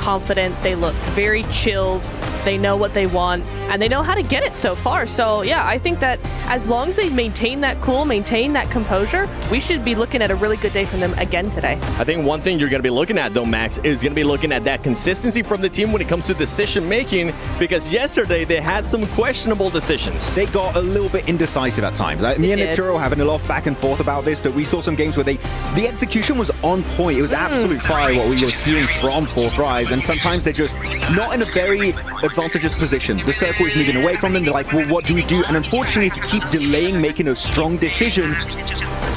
confident, they look very chilled, they know what they want, and they know how to get it so far. So yeah, I think that as long as they maintain that cool, maintain that composure, we should be looking at a really good day from them again today. I think one thing you're going to be looking at, though, Max, is going to be looking at that consistency from the team when it comes to decision-making, because yesterday they had some questionable decisions. They got a little bit indecisive at times. Me and Nichiro having a lot of back and forth about this, that we saw some games where the execution was on point. It was absolute fire what we were seeing from Fourth Rise, and sometimes they're just not in a very advantageous position. The circle is moving away from them. They're like, well, what do we do? And unfortunately, if you keep delaying making a strong decision,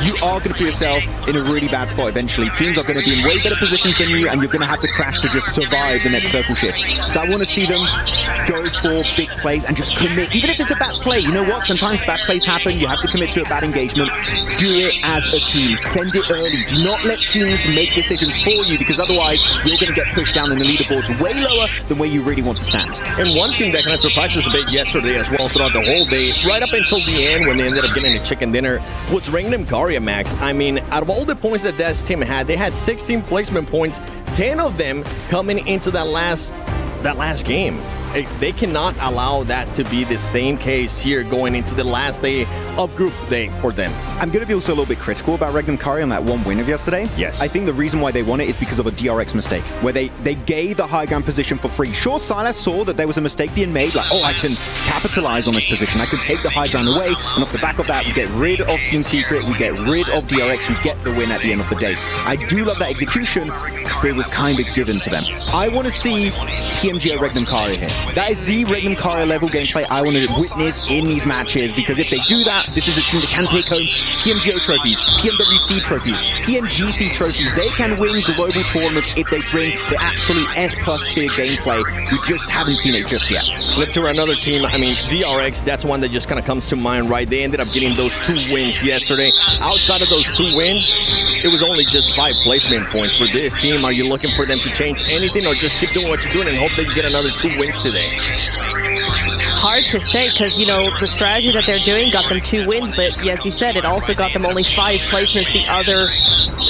you are going to put yourself in a really bad spot eventually. Teams are going to be in way better positions than you, and you're going to have to crash to just survive the next circle shift. So I want to see them go for big plays and just commit. Even if it's a bad play, you know what? Sometimes bad plays happen. You have to commit to a bad engagement. Do it as a team. Send it early. Do not let teams make decisions for you, because otherwise you're going to get pushed down in the leaderboards way lower than where you really want to stand. And one team that kind of surprised us a bit yesterday as well throughout the whole day, right up until the end when they ended up getting a chicken dinner, was Rangdom Karya, Max. I mean, out of all the points that this team had, they had 16 placement points, 10 of them coming into that last game. They cannot allow that to be the same case here going into the last day of group day for them. I'm going to be also a little bit critical about Rangdom Karya on that one win of yesterday. Yes. I think the reason why they won it is because of a DRX mistake, where they gave the high ground position for free. Sure, Silas saw that there was a mistake being made, like, oh, I can capitalize on this position. I can take the high ground away, and off the back of that, we get rid of Team Secret, we get rid of DRX, we get the win at the end of the day. I do love that execution, but it was kind of given to them. I want to see PMG Rangdom Karya here. That is the Rangdom Karya level gameplay I want to witness in these matches, because if they do that, this is a team that can take home PMGO trophies, PMWC trophies, PMGC trophies. They can win global tournaments if they bring the absolute S+ tier gameplay. We just haven't seen it just yet. Flip to another team. I mean, DRX, that's one that just kind of comes to mind, right? They ended up getting those 2 wins yesterday. Outside of those 2 wins, it was only just 5 placement points for this team. Are you looking for them to change anything, or just keep doing what you're doing and hope that you get another 2 wins today? Hard to say, because, you know, the strategy that they're doing got them 2 wins, but as you said, it also got them only 5 placements the other,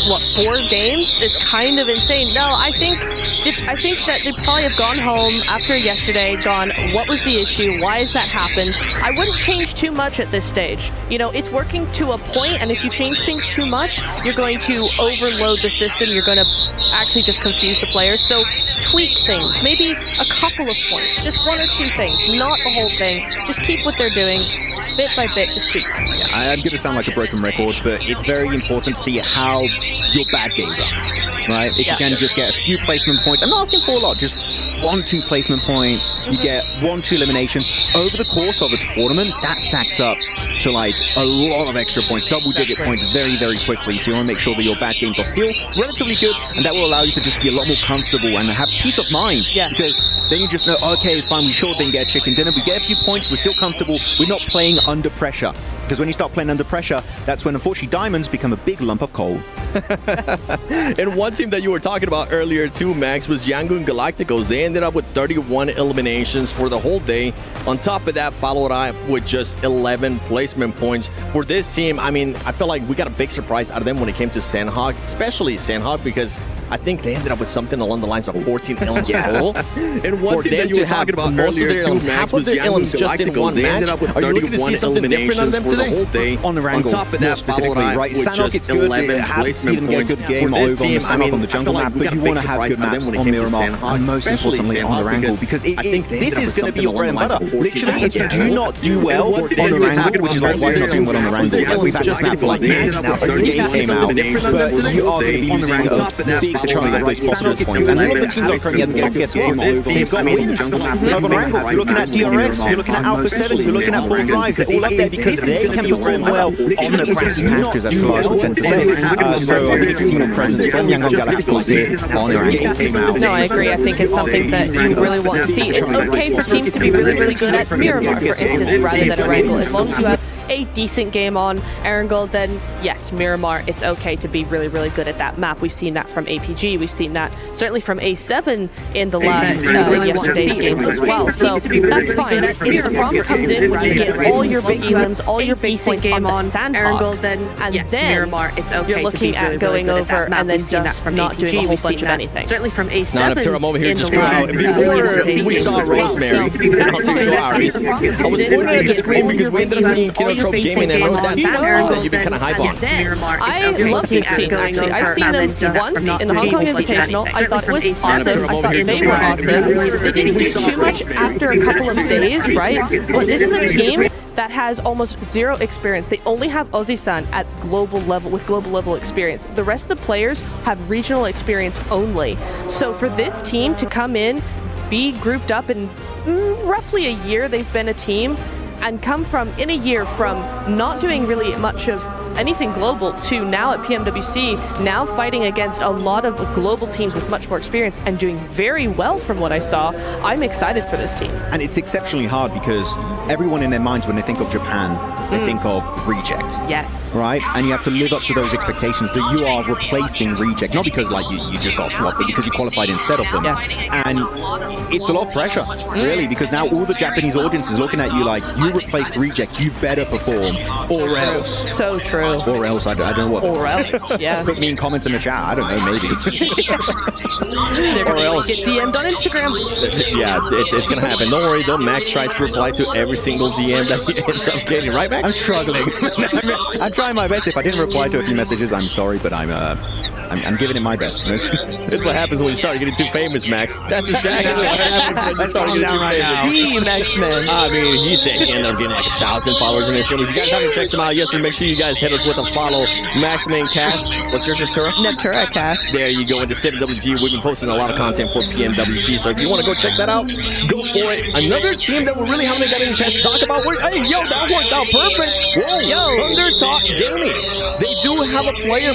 what, 4 games? It's kind of insane. No, I think that they probably have gone home after yesterday, gone, what was the issue? Why has that happened? I wouldn't change too much at this stage. You know, it's working to a point, and if you change things too much, you're going to overload the system. You're going to actually just confuse the players. So tweak things, maybe a couple of points, just 1 or 2 things, not the whole thing. Just keep what they're doing, bit by bit, just tweak things. Yeah, I'm going to sound like a broken record, but it's very important to see how your bad games are, right? If you can just get a few placement points, I'm not asking for a lot, just 1-2 placement points, you get 1-2 eliminations. Over the course of a tournament, that stacks up to like a lot of extra points, double-digit points very, very quickly. So you want to make sure that your bad games are still relatively good, and that will allow you to just be a lot more comfortable and have peace of mind. Yeah. Because then you just know, okay, it's fine, we sure didn't get a chicken dinner, we get a few points, we're still comfortable, we're not playing under pressure. Because when you start playing under pressure, that's when, unfortunately, diamonds become a big lump of coal. And one team that you were talking about earlier too, Max, was Yangon Galacticos. They ended up with 31 eliminations for the whole day. On top of that, followed up with just 11 placement points for this team. I mean, I feel like we got a big surprise out of them when it came to Sandhawk, especially Sandhawk, because I think they ended up with something along the lines of 14 elims total. And one team that you were talking about earlier too, Max, was Yangon Galacticos. They ended up with 31 eliminations for the whole day. On the Wrangle, on top of that, specifically, right? Sandhawk, it's good. I have seen them get a good game over on the Sandhawk on the jungle map, but you want to have good maps on Miramar, and most importantly on the Wrangle, because this is going to be your bread and butter. Literally, if you do not do well on the Wrangle, which is like why you're not doing well on the Wrangle, we've had this map for like years now, the game came out, but you are going to be using a big try at those possible points. And a lot of the teams are currently at the top, guess what? They've got wins over Wrangle. You're looking at DRX, you're looking at Alpha 7, you're looking at Fourth Rise. They're all up there because they can perform well on the grass patches, as Clash will tend to say. So I'm going to see more presence from Yangon Galacticos here on the Wrangle. No, I agree. I think it's something that you really want to see. It's okay for teams to be really, really good at Miramar, for instance, rather than a Wrangle, as long as you have a decent game on Erangel, then yes, Miramar, it's okay to be really, really good at that map. We've seen that from APG. We've seen that certainly from A7 in the last yesterday's games as well. So that's fine. If the problem comes in when you get all your big elims, all your big points on the Sandhawk, then Miramar, it's okay you're looking at going over and then just not doing a whole bunch of anything. Certainly from A7 I'm over here just before we saw Rosemary. I was pointing at the screen because we ended up seeing Kinotrope Gaming and wrote that you've been kind of hype on. I love this team, actually. I've seen them once in the Hong Kong Invitational. I thought it was awesome. I thought they were awesome. They didn't do too much after a couple of days, right? But this is a team that has almost zero experience. They only have Ozzy-san at global level, with global level experience. The rest of the players have regional experience only. So for this team to come in, be grouped up in roughly a year they've been a team, and come from, in a year, from not doing really much of anything global to now at PMWC, now fighting against a lot of global teams with much more experience and doing very well from what I saw. I'm excited for this team. And it's exceptionally hard because everyone in their minds, when they think of Japan, they think of Reject. Yes. Right? And you have to live up to those expectations that you are replacing Reject, not because like you just got swapped, but because you qualified instead of them. Yeah. And it's a lot of pressure, really, because now all the Japanese audience is looking at you like, you replaced Reject, you better perform, or else. So true. Or else, I don't know what. Or else, yeah. Put me in comments in the chat, I don't know, maybe. Or else. Get DM'd on Instagram. Yeah, it's gonna happen. Don't worry though, Max tries to reply to every single DM that he ends up getting, right, Max? I'm struggling. I'm trying my best. If I didn't reply to a few messages, I'm sorry, but I'm giving it my best. This is what happens when you start getting too famous, Max. That's exactly what happens when you start getting too famous. The Max-Man. I mean, he said he ended up getting like 1,000 followers in his channel. If you guys haven't checked him out yet, so make sure you guys head us with a follow. Max-Man Cast. What's yours, Neptura? Neptura Cast. There you go, into 7WG. We've been posting a lot of content for PMWC, so if you want to go check that out, go for it. Another team that we really haven't gotten a chance to talk about. Hey, yo, that worked out perfect. Whoa, yo, Undertalk Gaming. They do have a player